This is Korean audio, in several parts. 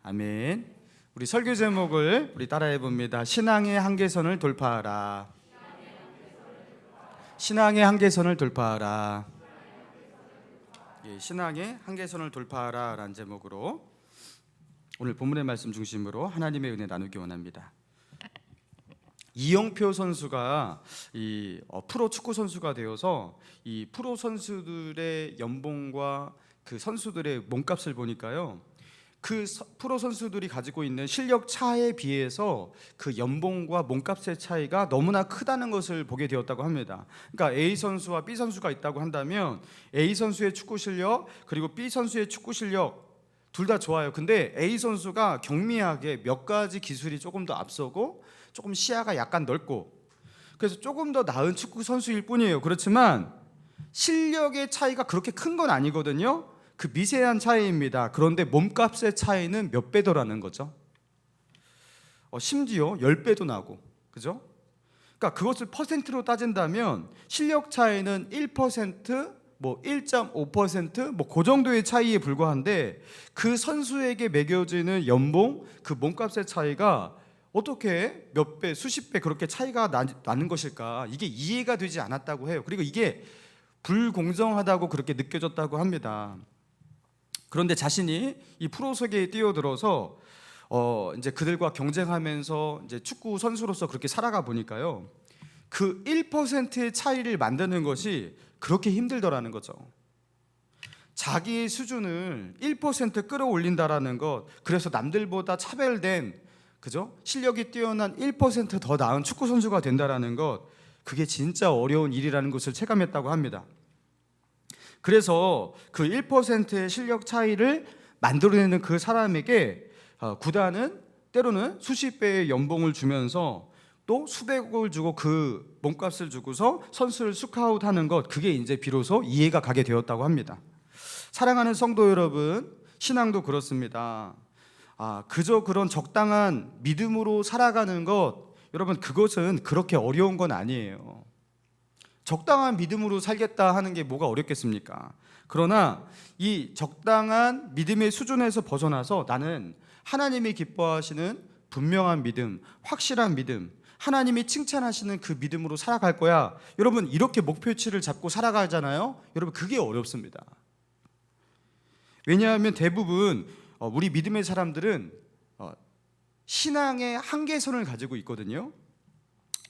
아멘. 우리 설교 제목을 우리 따라해 봅니다. 신앙의 한계선을 돌파하라. 신앙의 한계선을 돌파하라. 예, 신앙의 한계선을 돌파하라 라는 제목으로 오늘 본문의 말씀 중심으로 하나님의 은혜 나누기 원합니다. 이영표 선수가 프로 축구 선수가 되어서 이 프로 선수들의 연봉과 그 선수들의 몸값을 보니까요, 그 프로 선수들이 가지고 있는 실력 차에 비해서 그 연봉과 몸값의 차이가 너무나 크다는 것을 보게 되었다고 합니다. 그러니까 A 선수와 B 선수가 있다고 한다면 A 선수의 축구 실력 그리고 B 선수의 축구 실력 둘 다 좋아요. 근데 A 선수가 경미하게 몇 가지 기술이 조금 더 앞서고 조금 시야가 약간 넓고 그래서 조금 더 나은 축구 선수일 뿐이에요. 그렇지만 실력의 차이가 그렇게 큰 건 아니거든요. 그 미세한 차이입니다. 그런데 몸값의 차이는 몇 배더라는 거죠. 심지어 10배도 나고, 그죠? 그러니까 그것을 퍼센트로 따진다면 실력 차이는 1%, 뭐 1.5%, 뭐 그 정도의 차이에 불과한데 그 선수에게 매겨지는 연봉, 그 몸값의 차이가 어떻게 몇 배, 수십 배 그렇게 차이가 나는 것일까? 이게 이해가 되지 않았다고 해요. 그리고 이게 불공정하다고 그렇게 느껴졌다고 합니다. 그런데 자신이 이 프로 세계에 뛰어들어서 이제 그들과 경쟁하면서 이제 축구 선수로서 그렇게 살아가 보니까요, 그 1%의 차이를 만드는 것이 그렇게 힘들더라는 거죠. 자기의 수준을 1% 끌어올린다라는 것, 그래서 남들보다 차별된, 그죠? 실력이 뛰어난 1% 더 나은 축구 선수가 된다라는 것, 그게 진짜 어려운 일이라는 것을 체감했다고 합니다. 그래서 그 1%의 실력 차이를 만들어내는 그 사람에게 구단은 때로는 수십 배의 연봉을 주면서 또 수백억을 주고 그 몸값을 주고서 선수를 스카웃하는 것, 그게 이제 비로소 이해가 가게 되었다고 합니다. 사랑하는 성도 여러분, 신앙도 그렇습니다. 그저 그런 적당한 믿음으로 살아가는 것, 여러분 그것은 그렇게 어려운 건 아니에요. 적당한 믿음으로 살겠다 하는 게 뭐가 어렵겠습니까? 그러나 이 적당한 믿음의 수준에서 벗어나서 나는 하나님이 기뻐하시는 분명한 믿음, 확실한 믿음, 하나님이 칭찬하시는 그 믿음으로 살아갈 거야. 여러분 이렇게 목표치를 잡고 살아가잖아요. 여러분 그게 어렵습니다. 왜냐하면 대부분 우리 믿음의 사람들은 신앙의 한계선을 가지고 있거든요.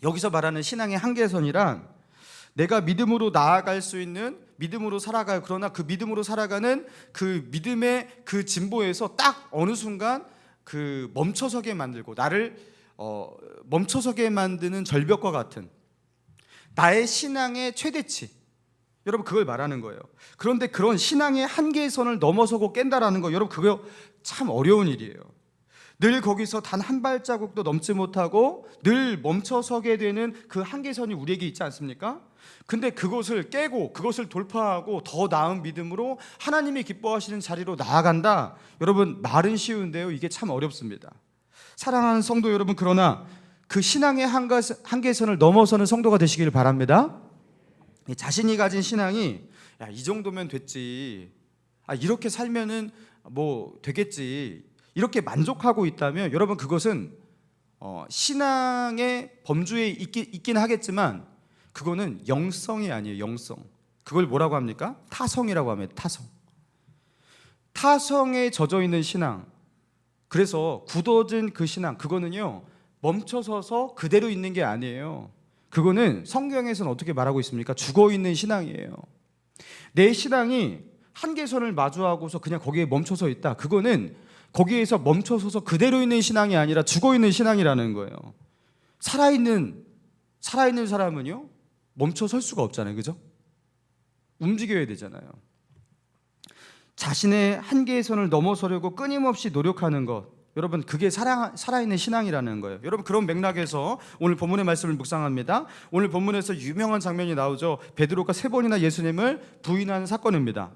여기서 말하는 신앙의 한계선이란 내가 믿음으로 나아갈 수 있는, 믿음으로 살아가요. 그러나 그 믿음으로 살아가는 그 믿음의 그 진보에서 딱 어느 순간 그 멈춰서게 만들고 나를 멈춰서게 만드는 절벽과 같은 나의 신앙의 최대치, 여러분 그걸 말하는 거예요. 그런데 그런 신앙의 한계선을 넘어서고 깬다라는 거, 여러분 그거 참 어려운 일이에요. 늘 거기서 단 한 발자국도 넘지 못하고 늘 멈춰서게 되는 그 한계선이 우리에게 있지 않습니까? 근데 그것을 깨고 그것을 돌파하고 더 나은 믿음으로 하나님이 기뻐하시는 자리로 나아간다. 여러분 말은 쉬운데요, 이게 참 어렵습니다. 사랑하는 성도 여러분, 그러나 그 신앙의 한계선을 넘어서는 성도가 되시길 바랍니다. 자신이 가진 신앙이 이 정도면 됐지, 이렇게 살면은 뭐 되겠지, 이렇게 만족하고 있다면 여러분 그것은 신앙의 범주에 있긴 하겠지만 그거는 영성이 아니에요. 영성. 그걸 뭐라고 합니까? 타성이라고 합니다. 타성에 젖어 있는 신앙. 그래서 굳어진 그 신앙, 그거는요 멈춰서서 그대로 있는 게 아니에요. 그거는 성경에서는 어떻게 말하고 있습니까? 죽어있는 신앙이에요. 내 신앙이 한계선을 마주하고서 그냥 거기에 멈춰서 있다, 그거는 거기에서 멈춰서서 그대로 있는 신앙이 아니라 죽어있는 신앙이라는 거예요. 살아있는 사람은요 멈춰 설 수가 없잖아요. 그죠? 움직여야 되잖아요. 자신의 한계선을 넘어서려고 끊임없이 노력하는 것, 여러분 그게 살아있는 신앙이라는 거예요. 여러분 그런 맥락에서 오늘 본문의 말씀을 묵상합니다. 오늘 본문에서 유명한 장면이 나오죠. 베드로가 3번이나 예수님을 부인하는 사건입니다.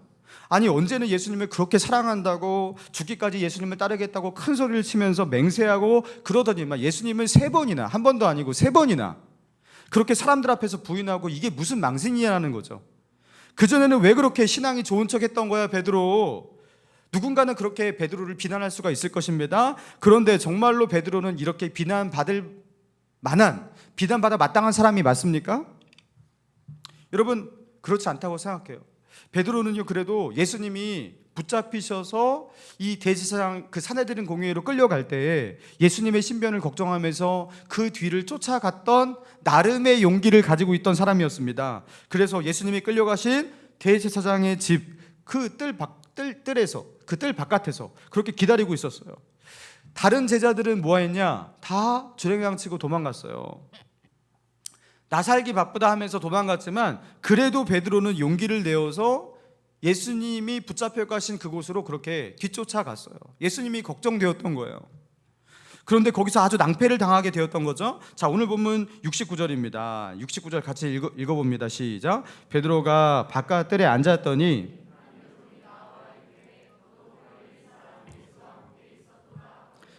아니 언제는 예수님을 그렇게 사랑한다고 죽기까지 예수님을 따르겠다고 큰 소리를 치면서 맹세하고 그러더니만 예수님을 3번이나, 한 번도 아니고 3번이나 그렇게 사람들 앞에서 부인하고, 이게 무슨 망신이냐는 거죠. 그전에는 왜 그렇게 신앙이 좋은 척 했던 거야 베드로? 누군가는 그렇게 베드로를 비난할 수가 있을 것입니다. 그런데 정말로 베드로는 이렇게 비난받을 만한, 비난받아 마땅한 사람이 맞습니까? 여러분, 그렇지 않다고 생각해요. 베드로는요, 그래도 예수님이 붙잡히셔서 이 대제사장 그 산헤드린 공회로 끌려갈 때에 예수님의 신변을 걱정하면서 그 뒤를 쫓아갔던 나름의 용기를 가지고 있던 사람이었습니다. 그래서 예수님이 끌려가신 대제사장의 집 그 뜰에서, 그 뜰 바깥에서 그렇게 기다리고 있었어요. 다른 제자들은 뭐 했냐? 다 주랭랑치고 도망갔어요. 나 살기 바쁘다 하면서 도망갔지만 그래도 베드로는 용기를 내어서 예수님이 붙잡혀 가신 그곳으로 그렇게 뒤쫓아갔어요. 예수님이 걱정되었던 거예요. 그런데 거기서 아주 낭패를 당하게 되었던 거죠. 자, 오늘 본문 69절입니다. 69절 같이 읽어봅니다. 시작. 베드로가 바깥 뜰에 앉았더니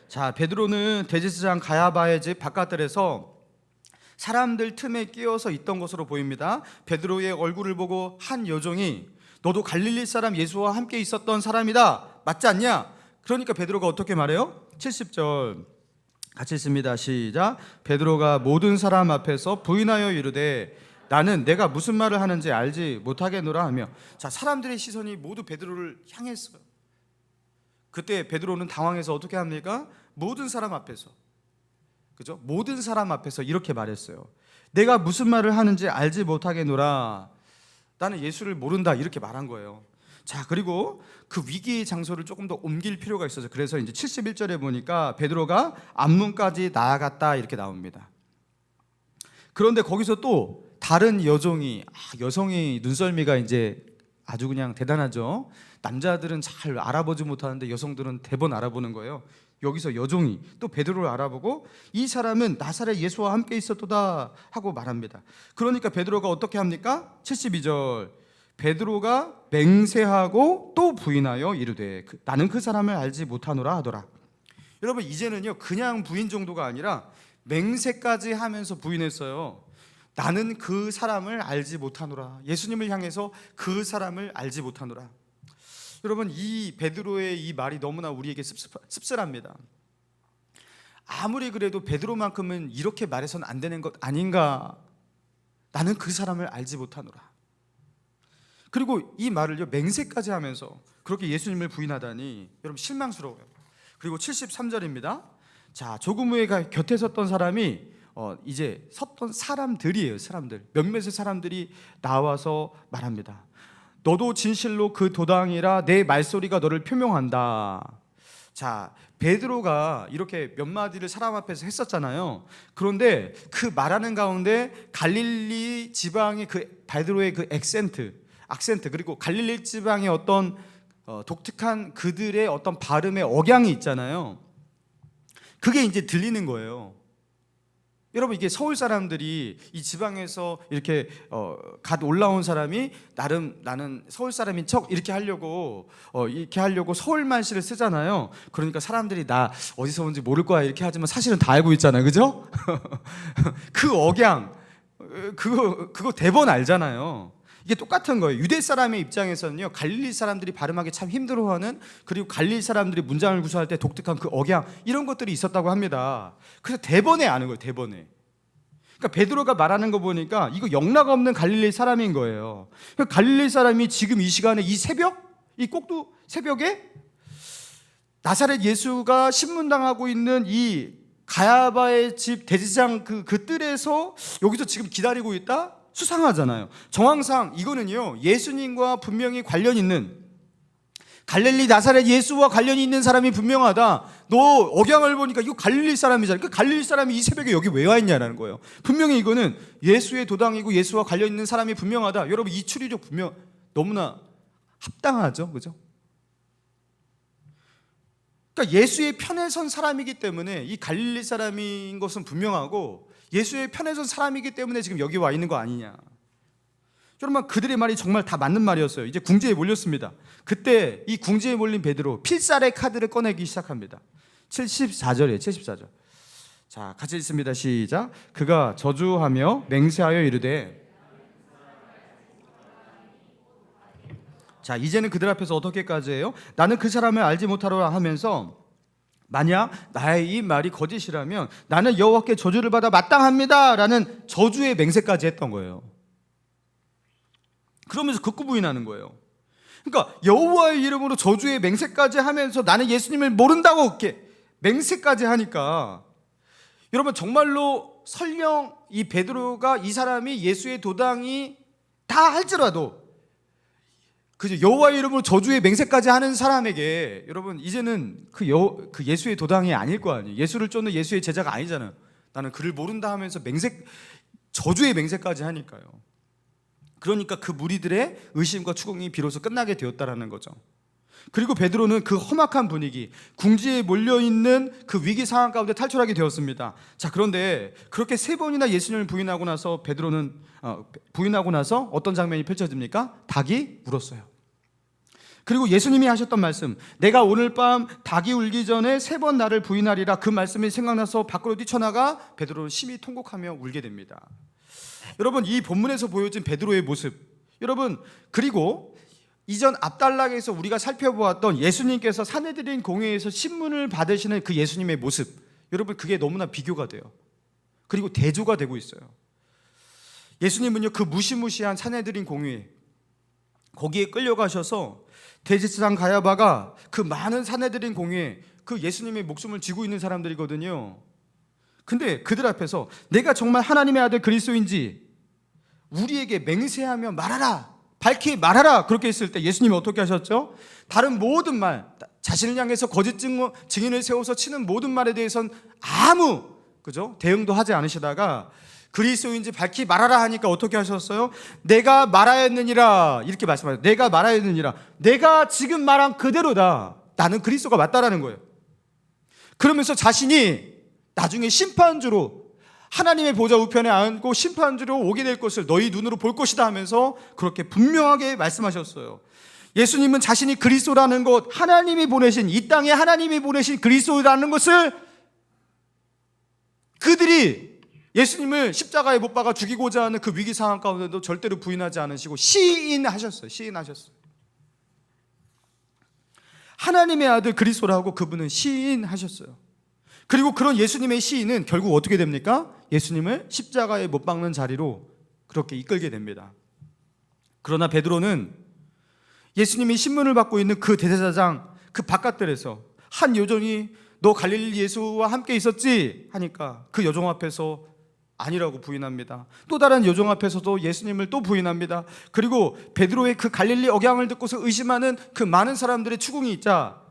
자, 베드로는 대제사장 가야바의 집 바깥뜰에서 사람들 틈에 끼어서 있던 것으로 보입니다. 베드로의 얼굴을 보고 한 여종이 너도 갈릴리 사람 예수와 함께 있었던 사람이다, 맞지 않냐? 그러니까 베드로가 어떻게 말해요? 70절 같이 읽습니다. 시작. 베드로가 모든 사람 앞에서 부인하여 이르되 나는 내가 무슨 말을 하는지 알지 못하겠노라 하며, 자, 사람들의 시선이 모두 베드로를 향했어요. 그때 베드로는 당황해서 어떻게 합니까? 모든 사람 앞에서, 그죠? 모든 사람 앞에서 이렇게 말했어요. 내가 무슨 말을 하는지 알지 못하겠노라. 나는 예수를 모른다, 이렇게 말한 거예요. 자, 그리고 그 위기의 장소를 조금 더 옮길 필요가 있어서 그래서 이제 71절에 보니까 베드로가 앞문까지 나아갔다 이렇게 나옵니다. 그런데 거기서 또 다른 여종이, 여성이 눈썰미가 이제 아주 그냥 대단하죠. 남자들은 잘 알아보지 못하는데 여성들은 대번 알아보는 거예요. 여기서 여종이 또 베드로를 알아보고 이 사람은 나사렛 예수와 함께 있었도다 하고 말합니다. 그러니까 베드로가 어떻게 합니까? 72절 베드로가 맹세하고 또 부인하여 이르되 나는 그 사람을 알지 못하노라 하더라. 여러분, 이제는요 그냥 부인 정도가 아니라 맹세까지 하면서 부인했어요. 나는 그 사람을 알지 못하노라. 예수님을 향해서 그 사람을 알지 못하노라. 여러분, 이 베드로의 이 말이 너무나 우리에게 씁쓸합니다. 아무리 그래도 베드로만큼은 이렇게 말해서는 안 되는 것 아닌가? 나는 그 사람을 알지 못하노라. 그리고 이 말을요 맹세까지 하면서 그렇게 예수님을 부인하다니 여러분 실망스러워요. 그리고 73절입니다. 자, 조금 후에 곁에 섰던 사람이 이제 섰던 사람들이에요. 사람들, 몇몇의 사람들이 나와서 말합니다. 너도 진실로 그 도당이라 내 말소리가 너를 표명한다. 자, 베드로가 이렇게 몇 마디를 사람 앞에서 했었잖아요. 그런데 그 말하는 가운데 갈릴리 지방의 그 베드로의 그 악센트 그리고 갈릴리 지방의 어떤 독특한 그들의 어떤 발음의 억양이 있잖아요. 그게 이제 들리는 거예요. 여러분, 이게 서울 사람들이 이 지방에서 이렇게 갓 올라온 사람이 나름 나는 서울 사람인 척 이렇게 하려고 서울 말씨를 쓰잖아요. 그러니까 사람들이 나 어디서 온지 모를 거야 이렇게 하지만 사실은 다 알고 있잖아요, 그죠? 그 억양 그거 대번 알잖아요. 이게 똑같은 거예요. 유대 사람의 입장에서는요 갈릴리 사람들이 발음하기 참 힘들어하는, 그리고 갈릴리 사람들이 문장을 구사할 때 독특한 그 억양 이런 것들이 있었다고 합니다. 그래서 대번에 아는 거예요. 대번에. 그러니까 베드로가 말하는 거 보니까 이거 영락 없는 갈릴리 사람인 거예요. 그러니까 갈릴리 사람이 지금 이 시간에 이 새벽, 이 꼭두 새벽에 나사렛 예수가 신문당하고 있는 이 가야바의 집 대제사장 그 뜰에서 여기서 지금 기다리고 있다? 수상하잖아요. 정황상 이거는요 예수님과 분명히 관련 있는, 갈릴리 나사렛 예수와 관련이 있는 사람이 분명하다. 너 억양을 보니까 이거 갈릴리 사람이잖아. 그 갈릴리 사람이 이 새벽에 여기 왜 와 있냐라는 거예요. 분명히 이거는 예수의 도당이고 예수와 관련 있는 사람이 분명하다. 여러분, 이 추리력 분명 너무나 합당하죠, 그죠? 그러니까 예수의 편에 선 사람이기 때문에 이 갈릴리 사람인 것은 분명하고 예수의 편에 선 사람이기 때문에 지금 여기 와 있는 거 아니냐. 여러분, 그들의 말이 정말 다 맞는 말이었어요. 이제 궁지에 몰렸습니다. 그때 이 궁지에 몰린 베드로 필살의 카드를 꺼내기 시작합니다. 74절이에요. 74절. 자, 같이 읽습니다. 시작. 그가 저주하며 맹세하여 이르되 자, 이제는 그들 앞에서 어떻게까지 해요? 나는 그 사람을 알지 못하노라 하면서 만약 나의 이 말이 거짓이라면 나는 여호와께 저주를 받아 마땅합니다 라는 저주의 맹세까지 했던 거예요. 그러면서 극구 부인하는 거예요. 그러니까 여호와의 이름으로 저주의 맹세까지 하면서 나는 예수님을 모른다고 이렇게 맹세까지 하니까, 여러분 정말로 설령 이 베드로가 이 사람이 예수의 도당이 다 할지라도 그 여호와의 이름으로 저주의 맹세까지 하는 사람에게 여러분 이제는 그 예수의 도당이 아닐 거 아니에요. 예수를 쫓는 예수의 제자가 아니잖아요. 나는 그를 모른다 하면서 저주의 맹세까지 하니까요. 그러니까 그 무리들의 의심과 추궁이 비로소 끝나게 되었다라는 거죠. 그리고 베드로는 그 험악한 분위기, 궁지에 몰려있는 그 위기 상황 가운데 탈출하게 되었습니다. 자, 그런데 그렇게 3번이나 예수님을 부인하고 나서 부인하고 나서 어떤 장면이 펼쳐집니까? 닭이 울었어요. 그리고 예수님이 하셨던 말씀, 내가 오늘 밤 닭이 울기 전에 3번 나를 부인하리라, 그 말씀이 생각나서 밖으로 뛰쳐나가 베드로는 심히 통곡하며 울게 됩니다. 여러분, 이 본문에서 보여진 베드로의 모습, 여러분, 그리고 이전 앞단락에서 우리가 살펴보았던 예수님께서 산헤드린 공회에서 신문을 받으시는 그 예수님의 모습, 여러분 그게 너무나 비교가 돼요. 그리고 대조가 되고 있어요. 예수님은요, 그 무시무시한 산헤드린 공회, 거기에 끌려가셔서 대제사장 가야바가 그 많은 산헤드린 공회에 그 예수님의 목숨을 쥐고 있는 사람들이거든요. 근데 그들 앞에서 내가 정말 하나님의 아들 그리스도인지 우리에게 맹세하며 말하라, 밝히 말하라, 그렇게 했을 때 예수님이 어떻게 하셨죠? 다른 모든 말, 자신을 향해서 거짓 증인을 세워서 치는 모든 말에 대해서는 아무 대응도 하지 않으시다가 그리스도인지 밝히 말하라 하니까 어떻게 하셨어요? 내가 말하였느니라, 이렇게 말씀하셨어요. 내가 말하였느니라, 내가 지금 말한 그대로다, 나는 그리스도가 맞다라는 거예요. 그러면서 자신이 나중에 심판주로 하나님의 보좌 우편에 앉고 심판주로 오게 될 것을 너희 눈으로 볼 것이다 하면서 그렇게 분명하게 말씀하셨어요. 예수님은 자신이 그리스도라는 것, 하나님이 보내신, 이 땅에 하나님이 보내신 그리스도라는 것을 그들이 예수님을 십자가에 못 박아 죽이고자 하는 그 위기 상황 가운데도 절대로 부인하지 않으시고 시인하셨어요. 하나님의 아들 그리스도라고 그분은 시인하셨어요. 그리고 그런 예수님의 시인은 결국 어떻게 됩니까? 예수님을 십자가에 못 박는 자리로 그렇게 이끌게 됩니다. 그러나 베드로는 예수님이 신문을 받고 있는 그 대제사장 그 바깥들에서 한 여종이 너 갈릴리 예수와 함께 있었지? 하니까 그 여종 앞에서 아니라고 부인합니다. 또 다른 여종 앞에서도 예수님을 또 부인합니다. 그리고 베드로의 그 갈릴리 억양을 듣고서 의심하는 그 많은 사람들의 추궁이 있자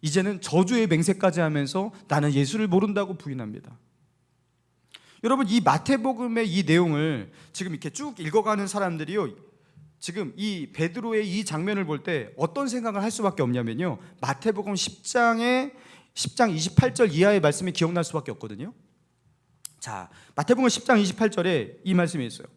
이제는 저주의 맹세까지 하면서 나는 예수를 모른다고 부인합니다. 여러분, 이 마태복음의 이 내용을 지금 이렇게 쭉 읽어가는 사람들이요, 지금 이 베드로의 이 장면을 볼 때 어떤 생각을 할 수밖에 없냐면요, 마태복음 10장 28절 이하의 말씀이 기억날 수밖에 없거든요. 자, 마태복음 10장 28절에 이 말씀이 있어요.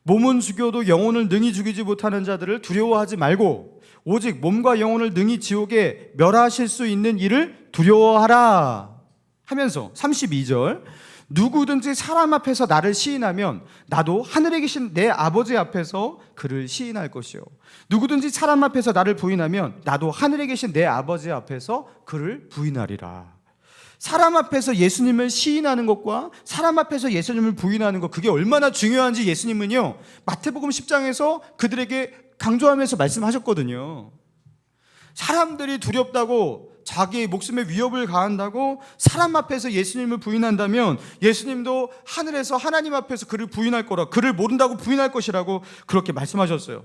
몸은 죽여도 영혼을 능히 죽이지 못하는 자들을 두려워하지 말고 오직 몸과 영혼을 능히 지옥에 멸하실 수 있는 이를 두려워하라 하면서 32절, 누구든지 사람 앞에서 나를 시인하면 나도 하늘에 계신 내 아버지 앞에서 그를 시인할 것이요, 누구든지 사람 앞에서 나를 부인하면 나도 하늘에 계신 내 아버지 앞에서 그를 부인하리라. 사람 앞에서 예수님을 시인하는 것과 사람 앞에서 예수님을 부인하는 것, 그게 얼마나 중요한지 예수님은요 마태복음 10장에서 그들에게 강조하면서 말씀하셨거든요. 사람들이 두렵다고, 자기의 목숨에 위협을 가한다고 사람 앞에서 예수님을 부인한다면 예수님도 하늘에서 하나님 앞에서 그를 부인할 거라, 그를 모른다고 부인할 것이라고 그렇게 말씀하셨어요.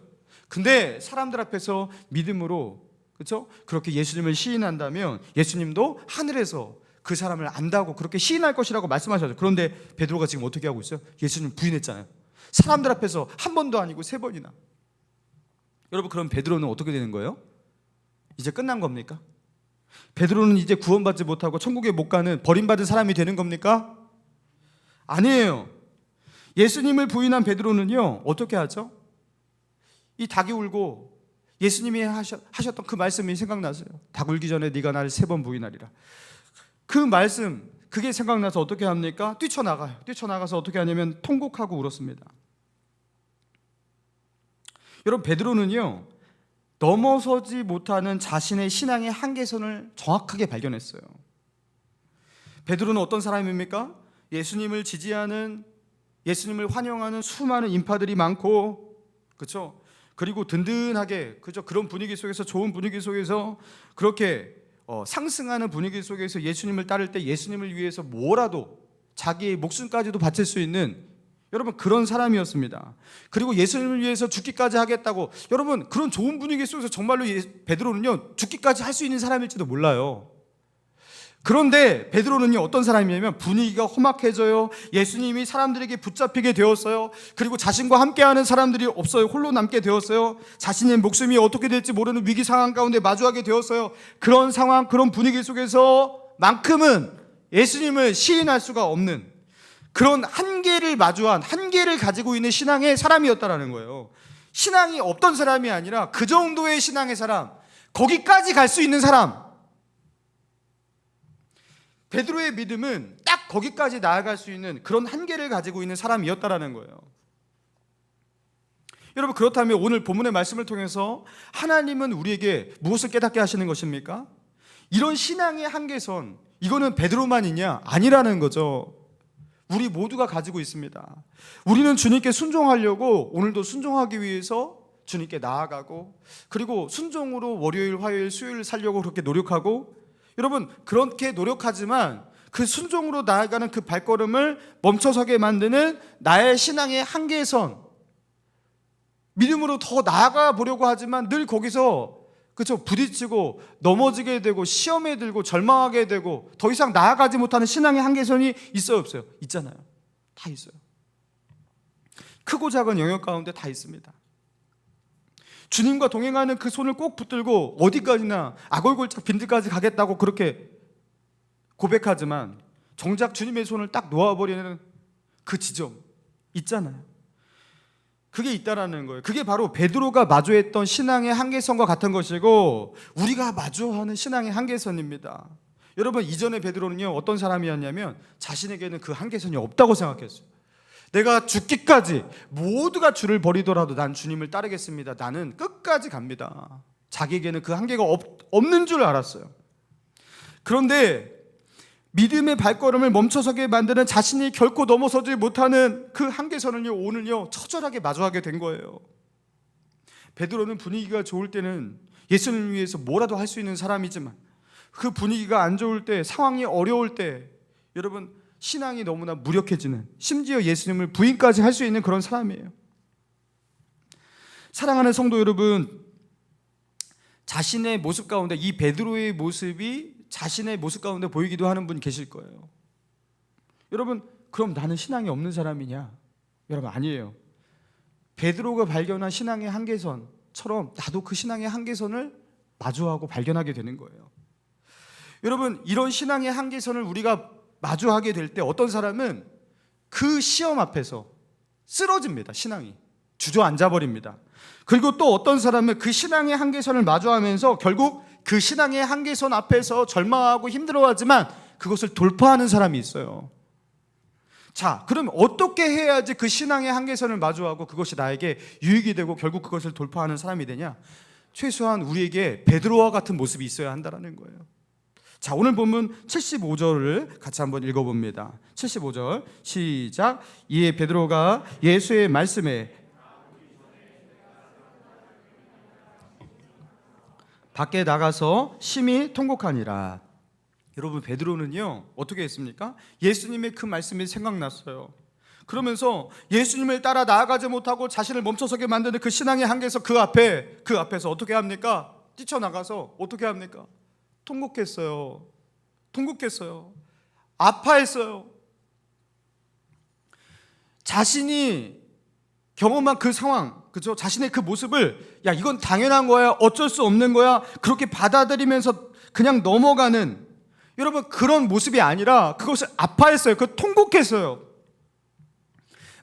근데 사람들 앞에서 믿음으로 그렇게 예수님을 시인한다면 예수님도 하늘에서 그 사람을 안다고 그렇게 시인할 것이라고 말씀하셨죠. 그런데 베드로가 지금 어떻게 하고 있어요? 예수님 부인했잖아요. 사람들 앞에서 한 번도 아니고 3번이나. 여러분, 그럼 베드로는 어떻게 되는 거예요? 이제 끝난 겁니까? 베드로는 이제 구원받지 못하고 천국에 못 가는 버림받은 사람이 되는 겁니까? 아니에요. 예수님을 부인한 베드로는요 어떻게 하죠? 이 닭이 울고 예수님이 하셨던 그 말씀이 생각나서요. 닭 울기 전에 네가 나를 3번 부인하리라. 그 말씀, 그게 생각나서 어떻게 합니까? 뛰쳐나가요. 뛰쳐나가서 어떻게 하냐면 통곡하고 울었습니다. 여러분, 베드로는요 넘어서지 못하는 자신의 신앙의 한계선을 정확하게 발견했어요. 베드로는 어떤 사람입니까? 예수님을 지지하는, 예수님을 환영하는 수많은 인파들이 많고, 그렇죠? 그리고 든든하게, 그죠? 그런 분위기 속에서, 좋은 분위기 속에서 그렇게 상승하는 분위기 속에서 예수님을 따를 때 예수님을 위해서 뭐라도 자기의 목숨까지도 바칠 수 있는, 여러분, 그런 사람이었습니다. 그리고 예수님을 위해서 죽기까지 하겠다고, 여러분, 그런 좋은 분위기 속에서 정말로 베드로는요 죽기까지 할 수 있는 사람일지도 몰라요. 그런데 베드로는요 어떤 사람이냐면, 분위기가 험악해져요. 예수님이 사람들에게 붙잡히게 되었어요. 그리고 자신과 함께하는 사람들이 없어요. 홀로 남게 되었어요. 자신의 목숨이 어떻게 될지 모르는 위기 상황 가운데 마주하게 되었어요. 그런 상황, 그런 분위기 속에서만큼은 예수님을 시인할 수가 없는 그런 한계를 마주한, 한계를 가지고 있는 신앙의 사람이었다라는 거예요. 신앙이 없던 사람이 아니라 그 정도의 신앙의 사람, 거기까지 갈 수 있는 사람. 베드로의 믿음은 딱 거기까지 나아갈 수 있는 그런 한계를 가지고 있는 사람이었다라는 거예요. 여러분, 그렇다면 오늘 본문의 말씀을 통해서 하나님은 우리에게 무엇을 깨닫게 하시는 것입니까? 이런 신앙의 한계선, 이거는 베드로만 있냐? 아니라는 거죠. 우리 모두가 가지고 있습니다. 우리는 주님께 순종하려고 오늘도 순종하기 위해서 주님께 나아가고, 그리고 순종으로 월요일, 화요일, 수요일 살려고 그렇게 노력하고, 여러분, 그렇게 노력하지만 그 순종으로 나아가는 그 발걸음을 멈춰서게 만드는 나의 신앙의 한계선, 믿음으로 더 나아가 보려고 하지만 늘 거기서, 그렇죠, 부딪히고 넘어지게 되고 시험에 들고 절망하게 되고 더 이상 나아가지 못하는 신앙의 한계선이 있어요, 없어요? 있잖아요. 다 있어요. 크고 작은 영역 가운데 다 있습니다. 주님과 동행하는 그 손을 꼭 붙들고 어디까지나 아골골짝 빈들까지 가겠다고 그렇게 고백하지만 정작 주님의 손을 딱 놓아버리는 그 지점 있잖아요. 그게 있다라는 거예요. 그게 바로 베드로가 마주했던 신앙의 한계선과 같은 것이고 우리가 마주하는 신앙의 한계선입니다. 여러분, 이전에 베드로는요 어떤 사람이었냐면 자신에게는 그 한계선이 없다고 생각했어요. 내가 죽기까지 모두가 주를 버리더라도 난 주님을 따르겠습니다. 나는 끝까지 갑니다. 자기에게는 그 한계가 없는 줄 알았어요. 그런데 믿음의 발걸음을 멈춰서게 만드는 자신이 결코 넘어서지 못하는 그 한계선을요 오늘요 처절하게 마주하게 된 거예요. 베드로는 분위기가 좋을 때는 예수님을 위해서 뭐라도 할 수 있는 사람이지만 그 분위기가 안 좋을 때, 상황이 어려울 때, 여러분, 신앙이 너무나 무력해지는, 심지어 예수님을 부인까지 할 수 있는 그런 사람이에요. 사랑하는 성도 여러분, 자신의 모습 가운데, 이 베드로의 모습이 자신의 모습 가운데 보이기도 하는 분 계실 거예요. 여러분, 그럼 나는 신앙이 없는 사람이냐? 여러분, 아니에요. 베드로가 발견한 신앙의 한계선처럼 나도 그 신앙의 한계선을 마주하고 발견하게 되는 거예요. 여러분, 이런 신앙의 한계선을 우리가 마주하게 될 때 어떤 사람은 그 시험 앞에서 쓰러집니다. 신앙이 주저앉아 버립니다. 그리고 또 어떤 사람은 그 신앙의 한계선을 마주하면서 결국 그 신앙의 한계선 앞에서 절망하고 힘들어하지만 그것을 돌파하는 사람이 있어요. 자, 그럼 어떻게 해야지 그 신앙의 한계선을 마주하고 그것이 나에게 유익이 되고 결국 그것을 돌파하는 사람이 되냐? 최소한 우리에게 베드로와 같은 모습이 있어야 한다는 거예요. 자, 오늘 본문 75절을 같이 한번 읽어봅니다. 75절 시작. 이에 베드로가 예수의 말씀에 밖에 나가서 심히 통곡하니라. 여러분, 베드로는요 어떻게 했습니까? 예수님의 그 말씀이 생각났어요. 그러면서 예수님을 따라 나아가지 못하고 자신을 멈춰서게 만드는 그 신앙의 한계에서 그 앞에서 어떻게 합니까? 뛰쳐나가서 어떻게 합니까? 통곡했어요. 아파했어요. 자신이 경험한 그 상황, 그죠? 자신의 그 모습을, 야, 이건 당연한 거야, 어쩔 수 없는 거야, 그렇게 받아들이면서 그냥 넘어가는, 여러분, 그런 모습이 아니라 그것을 아파했어요. 그 통곡했어요.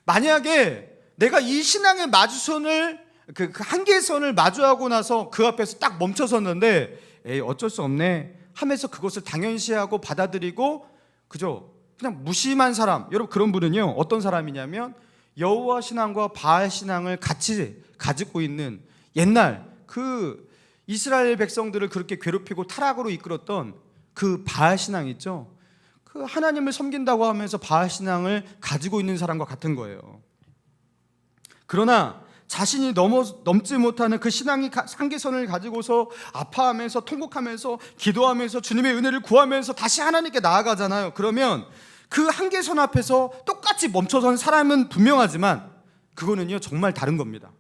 만약에 내가 이 신앙의 마주선을, 그 한계선을 마주하고 나서 그 앞에서 딱 멈춰섰는데, 에이, 어쩔 수 없네 하면서 그것을 당연시하고 받아들이고, 그죠? 그냥 무심한 사람, 여러분, 그런 분은요 어떤 사람이냐면 여호와 신앙과 바알 신앙을 같이 가지고 있는 옛날 그 이스라엘 백성들을 그렇게 괴롭히고 타락으로 이끌었던 그 바알 신앙 있죠? 그 하나님을 섬긴다고 하면서 바알 신앙을 가지고 있는 사람과 같은 거예요. 그러나 자신이 넘지 못하는 그 신앙의 한계선을 가지고서 아파하면서 통곡하면서 기도하면서 주님의 은혜를 구하면서 다시 하나님께 나아가잖아요. 그러면 그 한계선 앞에서 똑같이 멈춰선 사람은 분명하지만 그거는요 정말 다른 겁니다.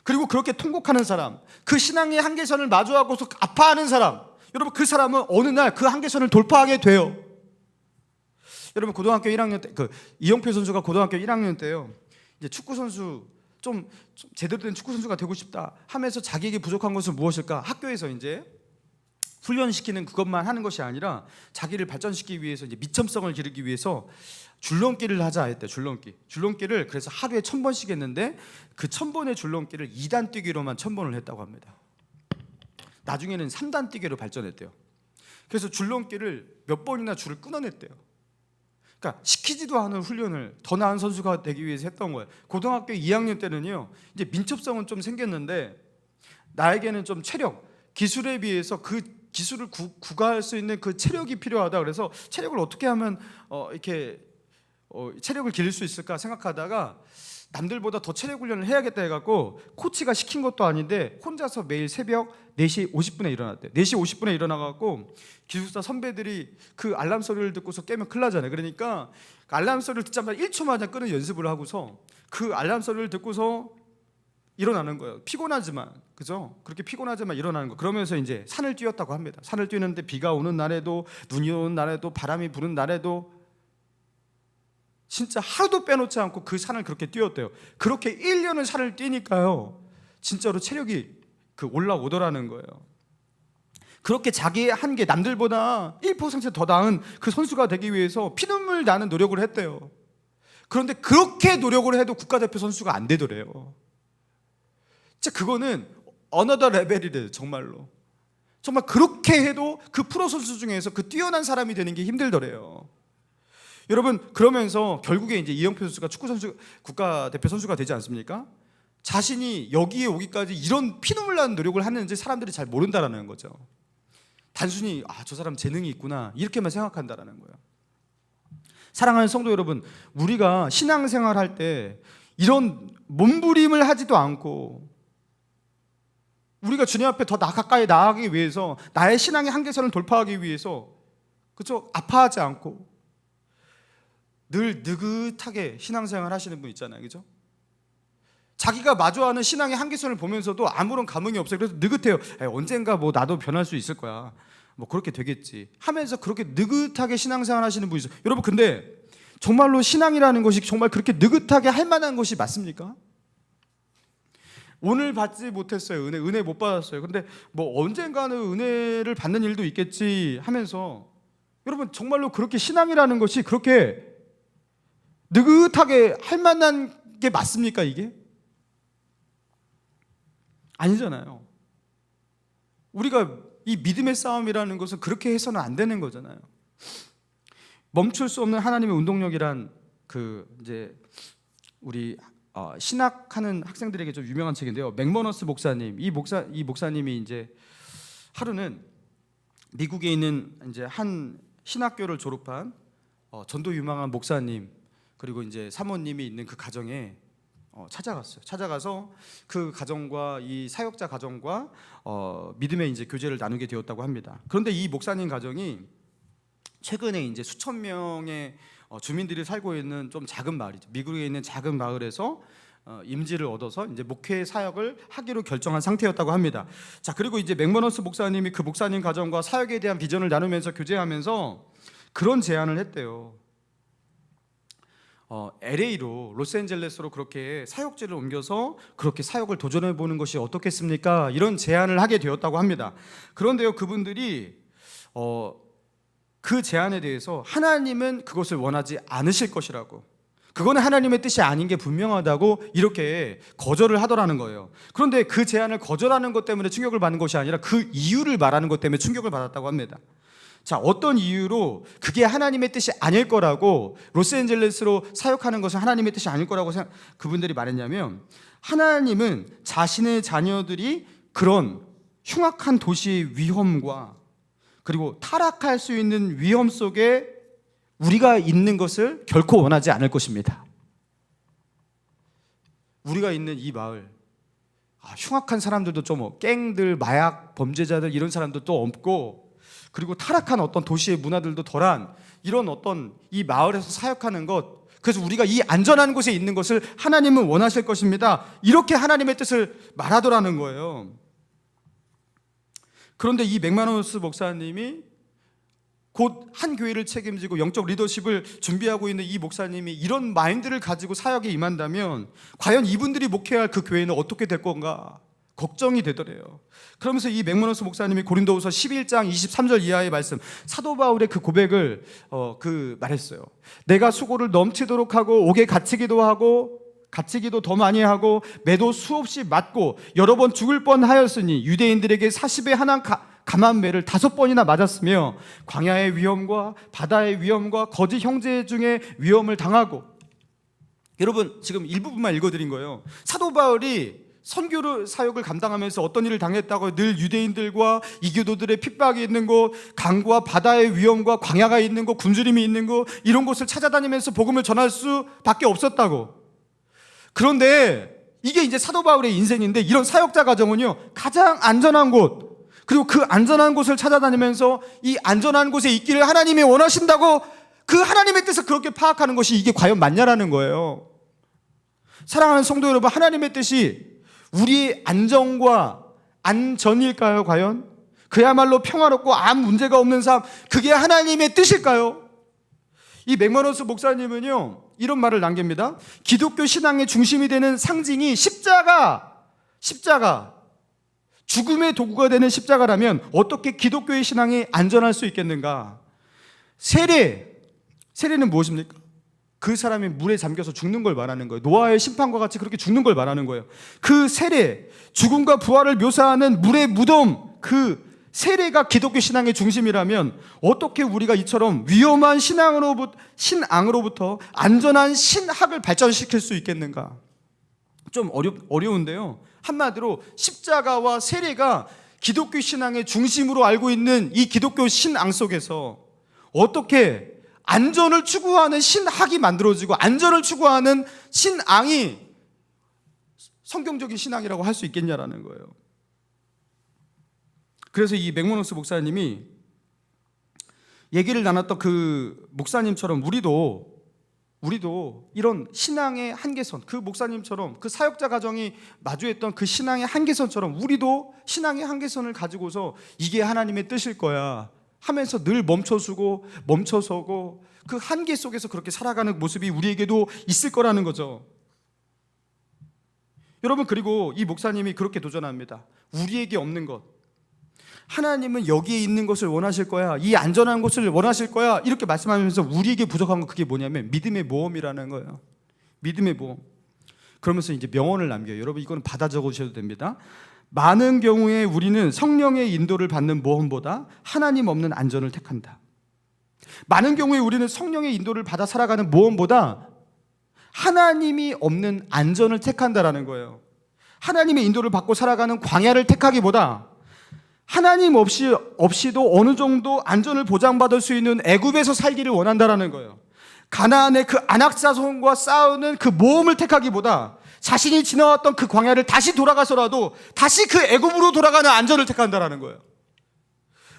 그리고 그렇게 통곡하는 사람, 그 신앙의 한계선을 마주하고서 아파하는 사람, 여러분 그 사람은 어느 날 그 한계선을 돌파하게 돼요. 여러분 고등학교 1학년 때 이영표 선수가 고등학교 1학년 때요 이제 축구 선수 좀 제대로 된 축구 선수가 되고 싶다 하면서 자기에게 부족한 것은 무엇일까? 학교에서 이제 훈련시키는 그것만 하는 것이 아니라 자기를 발전시키기 위해서 이제 미첨성을 기르기 위해서 줄넘기를 하자 했대. 줄넘기를 그래서 하루에 1000번씩 했는데 그 1000번의 줄넘기를 2단 뛰기로만 1000번을 했다고 합니다. 나중에는 3단 뛰기로 발전했대요. 그래서 줄넘기를 몇 번이나 줄을 끊어냈대요. 그러니까 시키지도 않은 훈련을 더 나은 선수가 되기 위해서 했던 거예요. 고등학교 2학년 때는요 이제 민첩성은 좀 생겼는데 나에게는 좀 체력, 기술에 비해서 그 기술을 구가할 수 있는 그 체력이 필요하다. 그래서 체력을 어떻게 하면 이렇게 체력을 기를 수 있을까 생각하다가 남들보다 더 체력 훈련을 해야겠다 해갖고 코치가 시킨 것도 아닌데 혼자서 매일 새벽 4시 50분에 일어났대요. 4시 50분에 일어나갖고 기숙사 선배들이 그 알람 소리를 듣고서 깨면 큰일 나잖아요. 그러니까 알람 소리를 듣자마자 1초마다 끄는 연습을 하고서 그 알람 소리를 듣고서 일어나는 거예요. 피곤하지만, 그죠? 그렇게 피곤하지만 일어나는 거. 그러면서 이제 산을 뛰었다고 합니다. 산을 뛰는데 비가 오는 날에도 눈이 오는 날에도 바람이 부는 날에도 진짜 하루도 빼놓지 않고 그 산을 그렇게 뛰었대요. 그렇게 1년을 산을 뛰니까요 진짜로 체력이 올라오더라는 거예요. 그렇게 자기의 한계, 남들보다 1% 더 나은 그 선수가 되기 위해서 피눈물 나는 노력을 했대요. 그런데 그렇게 노력을 해도 국가대표 선수가 안 되더래요. 진짜 그거는 어너더 레벨이래요. 정말로 정말 그렇게 해도 그 프로 선수 중에서 그 뛰어난 사람이 되는 게 힘들더래요. 여러분 그러면서 결국에 이제 이영표 선수가 축구 선수 국가대표 선수가 되지 않습니까? 자신이 여기에 오기까지 이런 피눈물 나는 노력을 했는지 사람들이 잘 모른다라는 거죠. 단순히 저 사람 재능이 있구나 이렇게만 생각한다라는 거예요. 사랑하는 성도 여러분, 우리가 신앙생활 할 때 이런 몸부림을 하지도 않고 우리가 주님 앞에 더 가까이 나아가기 위해서 나의 신앙의 한계선을 돌파하기 위해서 그렇죠? 아파하지 않고 늘 느긋하게 신앙생활 하시는 분 있잖아요. 그죠? 자기가 마주하는 신앙의 한계선을 보면서도 아무런 감흥이 없어요. 그래서 느긋해요. 언젠가 뭐 나도 변할 수 있을 거야. 뭐 그렇게 되겠지 하면서 그렇게 느긋하게 신앙생활 하시는 분이 있어요. 여러분 근데 정말로 신앙이라는 것이 정말 그렇게 느긋하게 할 만한 것이 맞습니까? 오늘 받지 못했어요. 은혜 못 받았어요. 근데 뭐 언젠가는 은혜를 받는 일도 있겠지 하면서 여러분 정말로 그렇게 신앙이라는 것이 그렇게 느긋하게 할 만한 게 맞습니까 이게? 아니잖아요. 우리가 이 믿음의 싸움이라는 것은 그렇게 해서는 안 되는 거잖아요. 멈출 수 없는 하나님의 운동력이란 이제 우리 신학하는 학생들에게 좀 유명한 책인데요. 맥머너스 목사님, 이 목사님이 이제 하루는 미국에 있는 이제 한 신학교를 졸업한 전도 유망한 목사님 그리고 이제 사모님이 있는 그 가정에 찾아갔어요. 찾아가서 그 가정과 이 사역자 가정과 믿음의 이제 교제를 나누게 되었다고 합니다. 그런데 이 목사님 가정이 최근에 이제 수천 명의 주민들이 살고 있는 좀 작은 마을이죠. 미국에 있는 작은 마을에서 임지를 얻어서 이제 목회 사역을 하기로 결정한 상태였다고 합니다. 자, 그리고 이제 맥머너스 목사님이 그 목사님 가정과 사역에 대한 비전을 나누면서 교제하면서 그런 제안을 했대요. LA로 로스앤젤레스로 그렇게 사역지를 옮겨서 그렇게 사역을 도전해 보는 것이 어떻겠습니까? 이런 제안을 하게 되었다고 합니다. 그런데요, 그분들이 그 제안에 대해서 하나님은 그것을 원하지 않으실 것이라고, 그거는 하나님의 뜻이 아닌 게 분명하다고 이렇게 거절을 하더라는 거예요. 그런데 그 제안을 거절하는 것 때문에 충격을 받는 것이 아니라 그 이유를 말하는 것 때문에 충격을 받았다고 합니다. 자, 어떤 이유로 그게 하나님의 뜻이 아닐 거라고, 로스앤젤레스로 사역하는 것은 하나님의 뜻이 아닐 거라고 그분들이 말했냐면, 하나님은 자신의 자녀들이 그런 흉악한 도시의 위험과 그리고 타락할 수 있는 위험 속에 우리가 있는 것을 결코 원하지 않을 것입니다. 우리가 있는 이 마을, 흉악한 사람들도 좀 갱들, 마약, 범죄자들 이런 사람도 또 없고, 그리고 타락한 어떤 도시의 문화들도 덜한 이런 어떤 이 마을에서 사역하는 것, 그래서 우리가 이 안전한 곳에 있는 것을 하나님은 원하실 것입니다. 이렇게 하나님의 뜻을 말하더라는 거예요. 그런데 이 맥마노스 목사님이 곧 한 교회를 책임지고 영적 리더십을 준비하고 있는 이 목사님이 이런 마인드를 가지고 사역에 임한다면 과연 이분들이 목회할 그 교회는 어떻게 될 건가 걱정이 되더래요. 그러면서 이 맥마노스 목사님이 고린도후서 11장 23절 이하의 말씀, 사도 바울의 그 고백을 말했어요. 내가 수고를 넘치도록 하고 옥에 갇히기도 더 많이 하고 매도 수없이 맞고 여러 번 죽을 뻔하였으니 유대인들에게 40에 하나 감한 매를 5번이나 맞았으며 광야의 위험과 바다의 위험과 거짓 형제 중에 위험을 당하고. 여러분, 지금 일부분만 읽어드린 거예요. 사도 바울이 선교 사역을 감당하면서 어떤 일을 당했다고 늘 유대인들과 이교도들의 핍박이 있는 곳, 강과 바다의 위험과 광야가 있는 곳, 굶주림이 있는 곳, 이런 곳을 찾아다니면서 복음을 전할 수밖에 없었다고. 그런데 이게 이제 사도 바울의 인생인데, 이런 사역자 가정은요, 가장 안전한 곳, 그리고 그 안전한 곳을 찾아다니면서 이 안전한 곳에 있기를 하나님이 원하신다고, 그 하나님의 뜻을 그렇게 파악하는 것이 이게 과연 맞냐라는 거예요. 사랑하는 성도 여러분, 하나님의 뜻이 우리의 안정과 안전일까요? 과연? 그야말로 평화롭고 아무 문제가 없는 삶, 그게 하나님의 뜻일까요? 이 맥마노스 목사님은요, 이런 말을 남깁니다. 기독교 신앙의 중심이 되는 상징이 십자가, 죽음의 도구가 되는 십자가라면 어떻게 기독교의 신앙이 안전할 수 있겠는가? 세례는 무엇입니까? 그 사람이 물에 잠겨서 죽는 걸 말하는 거예요. 노아의 심판과 같이 그렇게 죽는 걸 말하는 거예요. 그 세례, 죽음과 부활을 묘사하는 물의 무덤, 그 세례가 기독교 신앙의 중심이라면 어떻게 우리가 이처럼 위험한 신앙으로부터 안전한 신학을 발전시킬 수 있겠는가? 좀 어려운데요. 한마디로 십자가와 세례가 기독교 신앙의 중심으로 알고 있는 이 기독교 신앙 속에서 어떻게 안전을 추구하는 신학이 만들어지고 안전을 추구하는 신앙이 성경적인 신앙이라고 할 수 있겠냐라는 거예요. 그래서 이 맥마노스 목사님이 얘기를 나눴던 그 목사님처럼 우리도 이런 신앙의 한계선, 그 목사님처럼 그 사역자 가정이 마주했던 그 신앙의 한계선처럼 우리도 신앙의 한계선을 가지고서 이게 하나님의 뜻일 거야 하면서 늘 멈춰서고 그 한계 속에서 그렇게 살아가는 모습이 우리에게도 있을 거라는 거죠. 여러분, 그리고 이 목사님이 그렇게 도전합니다. 우리에게 없는 것, 하나님은 여기에 있는 것을 원하실 거야, 이 안전한 곳을 원하실 거야, 이렇게 말씀하면서 우리에게 부족한 건 그게 뭐냐면 믿음의 모험이라는 거예요. 믿음의 모험. 그러면서 이제 명언을 남겨요. 여러분, 이거는 받아 적으셔도 됩니다. 많은 경우에 우리는 성령의 인도를 받는 모험보다 하나님 없는 안전을 택한다. 많은 경우에 우리는 성령의 인도를 받아 살아가는 모험보다 하나님이 없는 안전을 택한다라는 거예요. 하나님의 인도를 받고 살아가는 광야를 택하기보다 하나님 없이도 어느 정도 안전을 보장받을 수 있는 애굽에서 살기를 원한다라는 거예요. 가나안의 그 안악자손과 싸우는 그 모험을 택하기보다 자신이 지나왔던 그 광야를 다시 돌아가서라도 다시 그 애굽으로 돌아가는 안전을 택한다라는 거예요.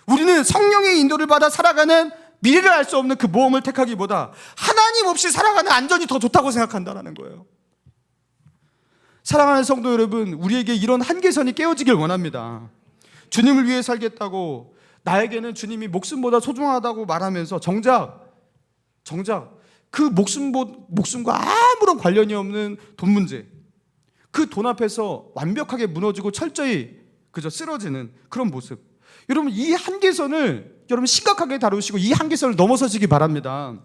우리는 성령의 인도를 받아 살아가는 미래를 알 수 없는 그 모험을 택하기보다 하나님 없이 살아가는 안전이 더 좋다고 생각한다라는 거예요. 사랑하는 성도 여러분, 우리에게 이런 한계선이 깨어지길 원합니다. 주님을 위해 살겠다고 나에게는 주님이 목숨보다 소중하다고 말하면서 정작 그 목숨과 아무런 관련이 없는 돈 문제, 그 돈 앞에서 완벽하게 무너지고 철저히 그저 쓰러지는 그런 모습. 여러분, 이 한계선을 여러분 심각하게 다루시고 이 한계선을 넘어서시기 바랍니다.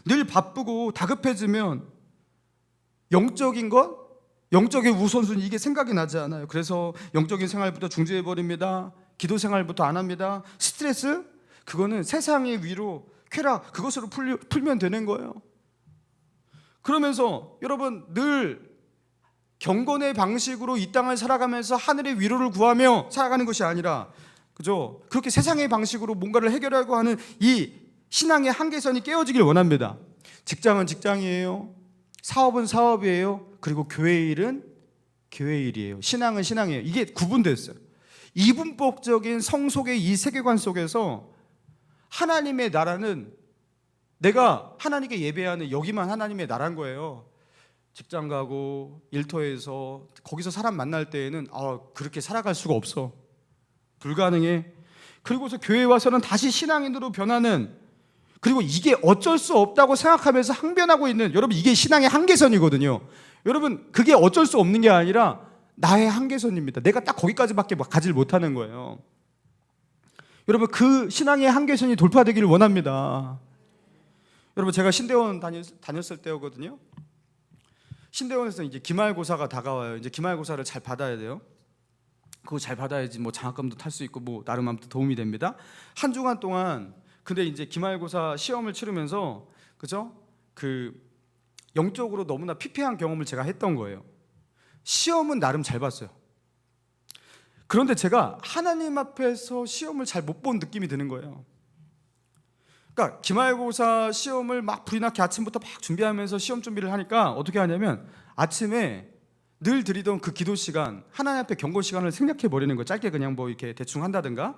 늘 바쁘고 다급해지면 영적인 것, 영적인 우선순위, 이게 생각이 나지 않아요. 그래서 영적인 생활부터 중지해버립니다. 기도 생활부터 안 합니다. 스트레스, 그거는 세상의 위로 쾌락, 그것으로 풀면 되는 거예요. 그러면서 여러분 늘 경건의 방식으로 이 땅을 살아가면서 하늘의 위로를 구하며 살아가는 것이 아니라, 그죠? 그렇게 세상의 방식으로 뭔가를 해결하려고 하는 이 신앙의 한계선이 깨어지길 원합니다. 직장은 직장이에요. 사업은 사업이에요. 그리고 교회 일은 교회 일이에요. 신앙은 신앙이에요. 이게 구분됐어요. 이분법적인 성속의 이 세계관 속에서 하나님의 나라는 내가 하나님께 예배하는 여기만 하나님의 나라인 거예요. 직장 가고 일터에서 거기서 사람 만날 때에는 그렇게 살아갈 수가 없어. 불가능해. 그리고서 교회 와서는 다시 신앙인으로 변하는, 그리고 이게 어쩔 수 없다고 생각하면서 항변하고 있는, 여러분 이게 신앙의 한계선이거든요. 여러분 그게 어쩔 수 없는 게 아니라 나의 한계선입니다. 내가 딱 거기까지밖에 가질 못하는 거예요. 여러분 그 신앙의 한계선이 돌파되기를 원합니다. 여러분 제가 신대원 다녔을 때거든요. 신대원에서 이제 기말고사가 다가와요. 이제 기말고사를 잘 받아야 돼요. 그거 잘 받아야지 뭐 장학금도 탈 수 있고 뭐 나름 아무튼 도움이 됩니다. 한 주간 동안 근데 이제 기말고사 시험을 치르면서, 그죠? 그 영적으로 너무나 피폐한 경험을 제가 했던 거예요. 시험은 나름 잘 봤어요. 그런데 제가 하나님 앞에서 시험을 잘 못 본 느낌이 드는 거예요. 그러니까 기말고사 시험을 막 불이 나게 아침부터 막 준비하면서 시험 준비를 하니까 어떻게 하냐면 아침에 늘 드리던 그 기도 시간, 하나님 앞에 경건 시간을 생략해 버리는 거예요. 짧게 그냥 뭐 이렇게 대충 한다든가.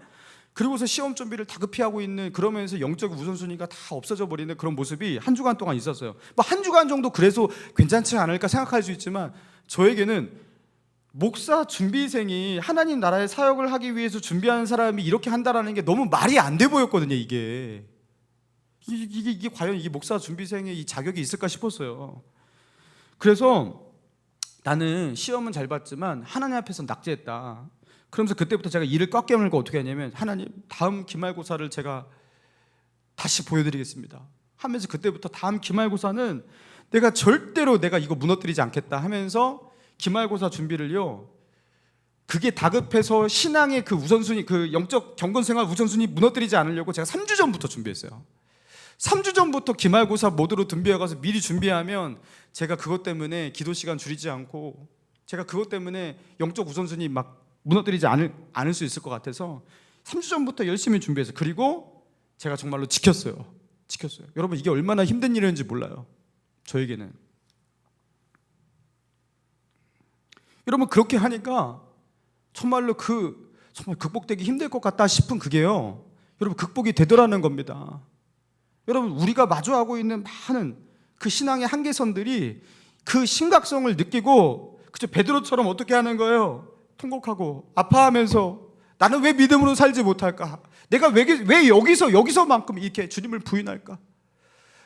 그리고서 시험 준비를 다급히 하고 있는, 그러면서 영적 우선순위가 다 없어져 버리는 그런 모습이 한 주간 동안 있었어요. 뭐 한 주간 정도 그래서 괜찮지 않을까 생각할 수 있지만, 저에게는 목사 준비생이 하나님 나라의 사역을 하기 위해서 준비하는 사람이 이렇게 한다라는 게 너무 말이 안 돼 보였거든요. 이게 과연 이게 목사 준비생의 이 자격이 있을까 싶었어요. 그래서 나는 시험은 잘 봤지만 하나님 앞에서 낙제했다. 그러면서 그때부터 제가 이를 꽉 깨물고 어떻게 하냐면, 하나님 다음 기말고사를 제가 다시 보여드리겠습니다 하면서, 그때부터 다음 기말고사는 내가 절대로 내가 이거 무너뜨리지 않겠다 하면서 기말고사 준비를요, 그게 다급해서 신앙의 그 우선순위, 그 영적 경건생활 우선순위 무너뜨리지 않으려고 제가 3주 전부터 준비했어요. 3주 전부터 기말고사 모드로 준비해가서 미리 준비하면 제가 그것 때문에 기도 시간 줄이지 않고, 제가 그것 때문에 영적 우선순위 막 무너뜨리지 않을 수 있을 것 같아서 3주 전부터 열심히 준비해서, 그리고 제가 정말로 지켰어요. 여러분 이게 얼마나 힘든 일인지 몰라요. 저에게는. 여러분 그렇게 하니까 정말 극복되기 힘들 것 같다 싶은 그게요, 여러분 극복이 되더라는 겁니다. 여러분 우리가 마주하고 있는 많은 그 신앙의 한계선들이 그 심각성을 느끼고, 그저 베드로처럼 어떻게 하는 거예요? 통곡하고 아파하면서 나는 왜 믿음으로 살지 못할까? 내가 왜 여기서만큼 이렇게 주님을 부인할까?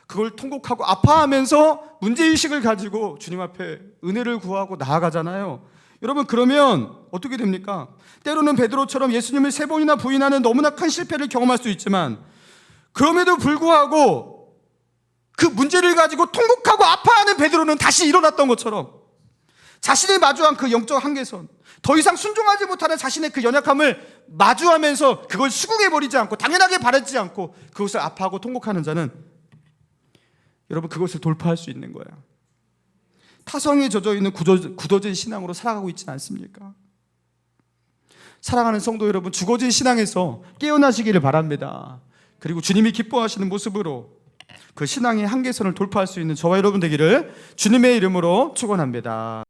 그걸 통곡하고 아파하면서 문제의식을 가지고 주님 앞에 은혜를 구하고 나아가잖아요. 여러분 그러면 어떻게 됩니까? 때로는 베드로처럼 예수님을 3번이나 부인하는 너무나 큰 실패를 경험할 수 있지만, 그럼에도 불구하고 그 문제를 가지고 통곡하고 아파하는 베드로는 다시 일어났던 것처럼 자신이 마주한 그 영적 한계선, 더 이상 순종하지 못하는 자신의 그 연약함을 마주하면서 그걸 수긍해버리지 않고 당연하게 바라지 않고 그것을 아파하고 통곡하는 자는, 여러분 그것을 돌파할 수 있는 거예요. 타성에 젖어있는 굳어진 신앙으로 살아가고 있지는 않습니까? 사랑하는 성도 여러분, 죽어진 신앙에서 깨어나시기를 바랍니다. 그리고 주님이 기뻐하시는 모습으로 그 신앙의 한계선을 돌파할 수 있는 저와 여러분 되기를 주님의 이름으로 축원합니다.